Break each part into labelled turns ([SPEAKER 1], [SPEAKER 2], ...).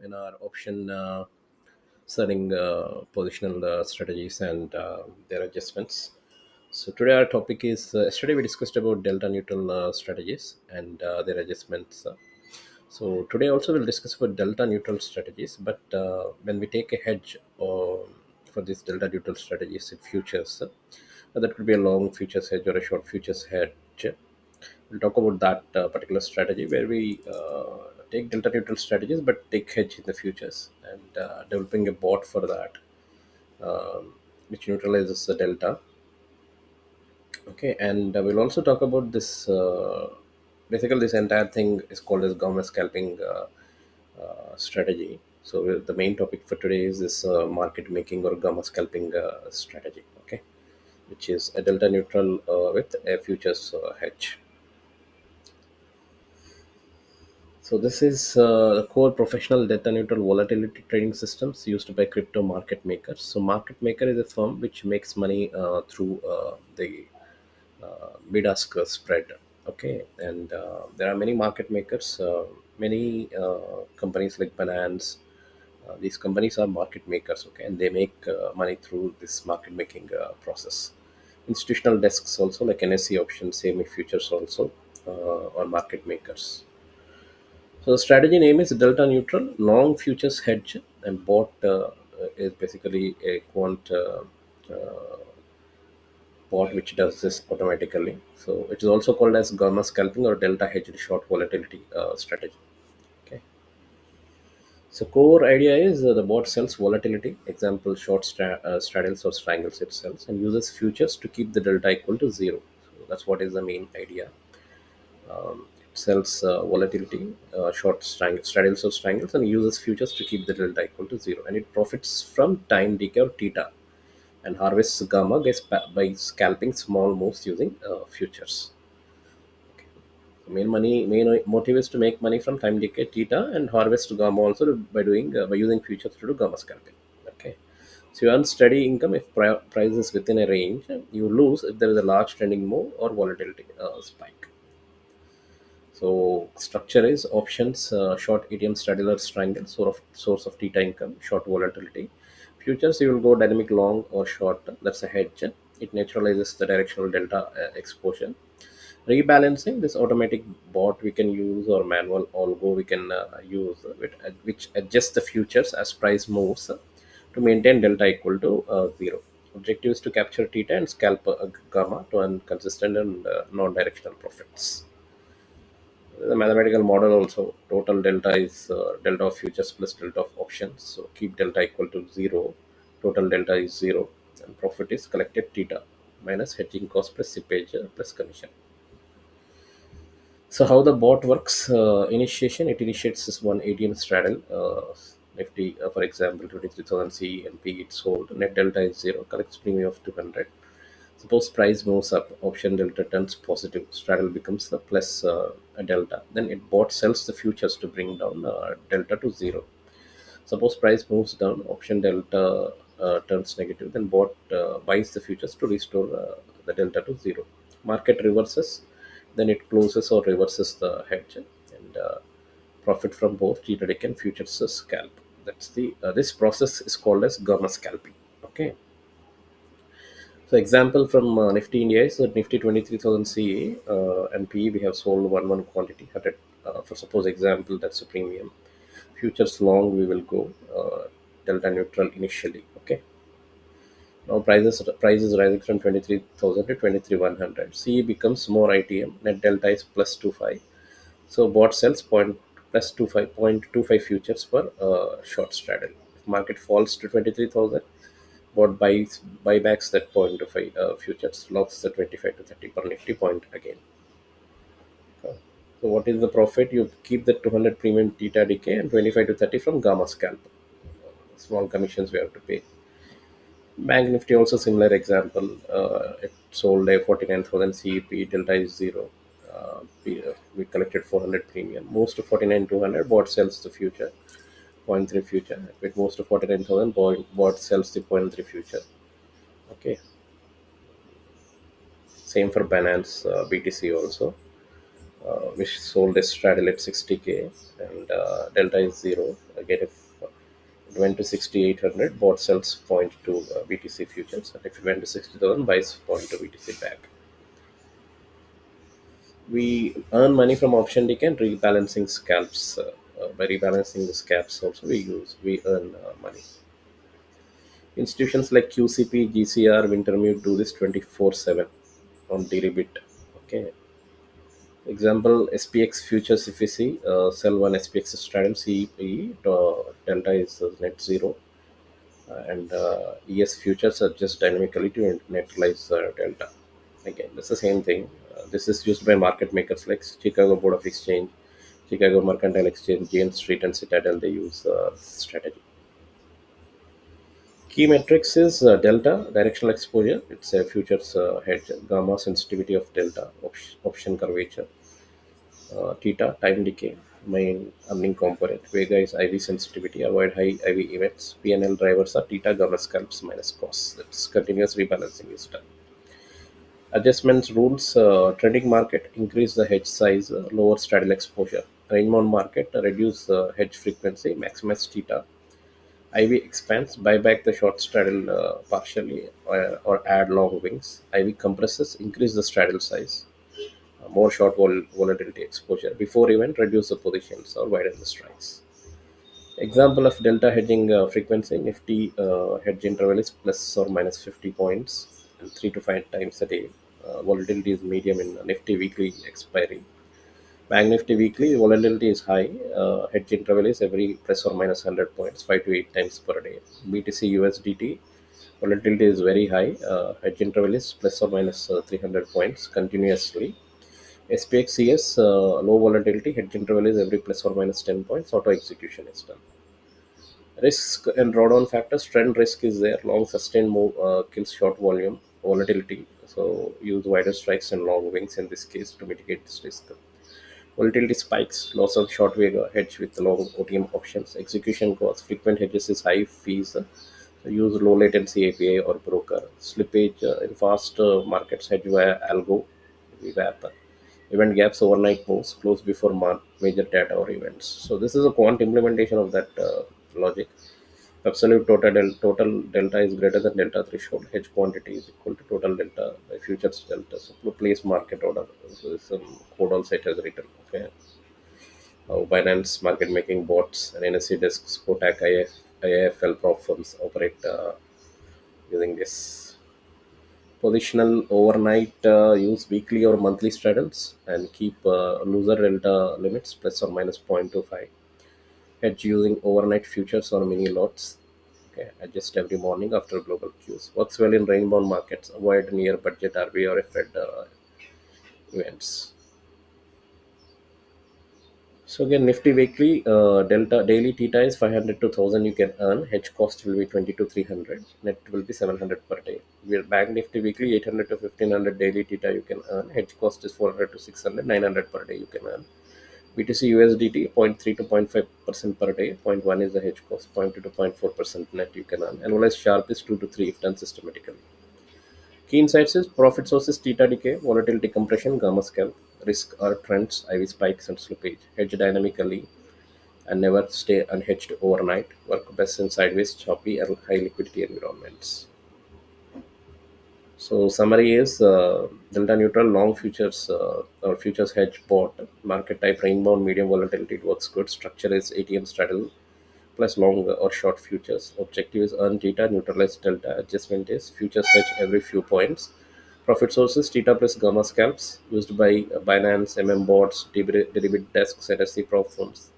[SPEAKER 1] in our option selling positional strategies and their adjustments. So today our topic is yesterday we discussed about delta neutral strategies and their adjustments. So today also we'll discuss about delta neutral strategies. But when we take a hedge for these delta neutral strategies in futures, that could be a long futures hedge or a short futures hedge. We'll talk about that particular strategy where we take delta neutral strategies but take hedge in the futures and developing a bot for that, which neutralizes the delta. Okay, and we'll also talk about this. Basically, this entire thing is called as gamma scalping strategy. So the main topic for today is this market making or gamma scalping strategy. Okay, which is a delta neutral with a futures hedge. So this is the core professional data neutral volatility trading systems used by crypto market makers. So market maker is a firm which makes money through the bid-ask spread. Okay, and there are many market makers, many companies like Binance. These companies are market makers. Okay, and they make money through this market making process. Institutional desks also like NSE options, semi futures also are market makers. So the strategy name is delta neutral, long futures hedge, and bot is basically a quant bot which does this automatically. So it is also called as gamma scalping or delta hedged short volatility strategy. Okay. So core idea is the bot sells volatility, example short straddles or strangles it sells, and uses futures to keep the delta equal to zero. So that's what is the main idea. It sells volatility, straddles or strangles, and uses futures to keep the delta equal to zero. And it profits from time decay or theta, and harvests gamma by scalping small moves using futures. Main motive is to make money from time decay theta and harvest gamma also by doing by using futures to do gamma scalping. Okay. So you earn steady income if price is within a range. You lose if there is a large trending move or volatility spike. So structure is options, short ATM straddle or strangle, source of theta income, short volatility. Futures you will go dynamic long or short. That's a hedge. It neutralizes the directional delta exposure. Rebalancing, this automatic bot we can use or manual algo we can use, which adjusts the futures as price moves to maintain delta equal to zero. Objective is to capture theta and scalp gamma to earn consistent and non-directional profits. The mathematical model also, total delta is delta of futures plus delta of options. So keep delta equal to zero. Total delta is zero, and profit is collected theta minus hedging cost plus slippage plus commission. So how the bot works? Initiation, it initiates this one ATM straddle. Nifty, for example, 23,000 C and P it's sold. Net delta is zero. Collects premium of 200. Suppose price moves up, option delta turns positive. Straddle becomes the plus a delta. Then it bot sells the futures to bring down delta to zero. Suppose price moves down, option delta turns negative. Then bot buys the futures to restore the delta to zero. Market reverses, then it closes or reverses the hedge and profit from both G-Tech and futures scalp. That's the this process is called as gamma scalping. Okay. So example from Nifty India is that Nifty 23,000 CA and PE we have sold one quantity at for suppose example that's a premium. Futures long we will go delta neutral initially. Okay. Now price is rising from 23,000 to 23,100. CE becomes more ITM. Net delta is plus 25. So bot sells point plus 25.25 futures per short straddle. If market falls to 23,000, bot buybacks that 0.25 futures, locks the 25 to 30 per nifty point again. Uh, so what is the profit? You keep the 200 premium theta decay and 25 to 30 from gamma scalp. Small commissions we have to pay. Bank Nifty also similar example. It sold a 49,000 CEP, delta is zero. We collected 400 premium. Moves to 49,200, bot sells the future, zero point 0.3 future. If it moves to 49,000, bot sells the zero point 0.3 future. Okay. Same for Binance, BTC also. which sold a straddle at 60K, and delta is 0. Again, if it went to 6,800, bought sells point to BTC futures, and if it went to 60,000, buys point to BTC back. We earn money from option decay and rebalancing scalps. By rebalancing the scalps, also we earn money. Institutions like QCP, GCR, Wintermute do this 24/7 on daily bit. Okay. Example SPX futures, if you see, sell one SPX straddle CE, delta is net zero, and ES futures adjust dynamically to neutralize delta. Again, it's the same thing. This is used by market makers like Chicago Board of Exchange, Chicago Mercantile Exchange, Jane Street, and Citadel. They use strategy. Key metrics is delta, directional exposure. It's a futures hedge, gamma sensitivity of delta, option curvature, theta time decay, main earning component. Vega is IV sensitivity, avoid high IV events. PNL drivers are theta, gamma scalps minus costs. That's continuous rebalancing is done. Adjustments rules, trading market increase the hedge size, lower straddle exposure. Range bound market reduce hedge frequency, maximize theta. IV expands, buy back the short straddle partially, or add long wings. IV compresses, increase the straddle size, more short volatility exposure. Before event, reduce the positions or widen the strikes. Example of delta hedging frequency, Nifty hedge interval is plus or minus 50 points and 3 to 5 times a day. Volatility is medium in Nifty weekly expiry. Bank Nifty weekly volatility is high. Hedge interval is every plus or minus 100 points, 5 to 8 times per day. BTC USDT volatility is very high. Hedge interval is plus or minus 300 points continuously. SPX CS low volatility, hedge interval is every plus or minus 10 points. Auto execution is done. Risk and drawdown factors. Trend risk is there. Long sustained move kills short volume volatility. So use wider strikes and long wings in this case to mitigate this risk. Volatility spikes, loss of short vega, hedge with long OTM options. Execution costs, frequent hedges is high fees. So use low latency API or broker. Slippage in fast markets, hedge via algo, VWAP. Event gaps, overnight moves, close before major data or events. So this is a quant implementation of that logic. Absolute total delta is greater than delta threshold. Hedge quantity is equal to total delta by futures delta. So place market order. So this code also it has written. Okay. Binance market making bots and NSE desks, Kotak, IIFL prop firms operate using this. Positional overnight, use weekly or monthly straddles and keep loser delta limits plus or minus 0.25. Hedge using overnight futures or mini lots. Okay, adjust every morning after global cues. Works well in rainbow markets. Avoid near budget RB or Fed events. So again, Nifty weekly delta daily theta is 500 to 1,000. You can earn. Hedge cost will be 20 to 300. Net will be 700 per day. We're Bank Nifty weekly 800 to 1,500 daily theta you can earn. Hedge cost is 400 to 600. 900 per day you can earn. BTC USDT 0.3 to 0.5% per day. Zero point 0.1 is the hedge cost. 0.2 to 0.4% net you can earn. Annualized sharp is 2 to 3 if done systematically. Key insights is profit sources theta decay, volatility compression, gamma scalp, risk or trends, IV spikes and slippage, hedge dynamically and never stay unhedged overnight, work best in sideways, choppy and high liquidity environments. So summary is delta neutral long futures or futures hedge bought, market type rainbow medium volatility, it works good. Structure is ATM straddle plus long or short futures. Objective is earn theta, neutralize delta. Adjustment is futures hedge every few points. Profit sources theta plus gamma scalps used by Binance, bots, derivative desks, NSE prop firms.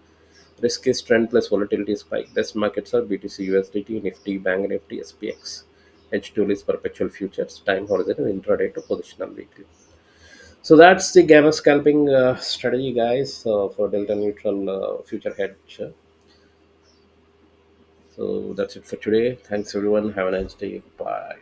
[SPEAKER 1] Risk is trend plus volatility spike. Best markets are BTC, USDT, Nifty, Bank Nifty, SPX. Hedge tool is perpetual futures. Time horizon is intraday to positional weekly. So that's the gamma scalping strategy, guys, for delta neutral future hedge. So that's it for today. Thanks everyone. Have a nice day. Bye.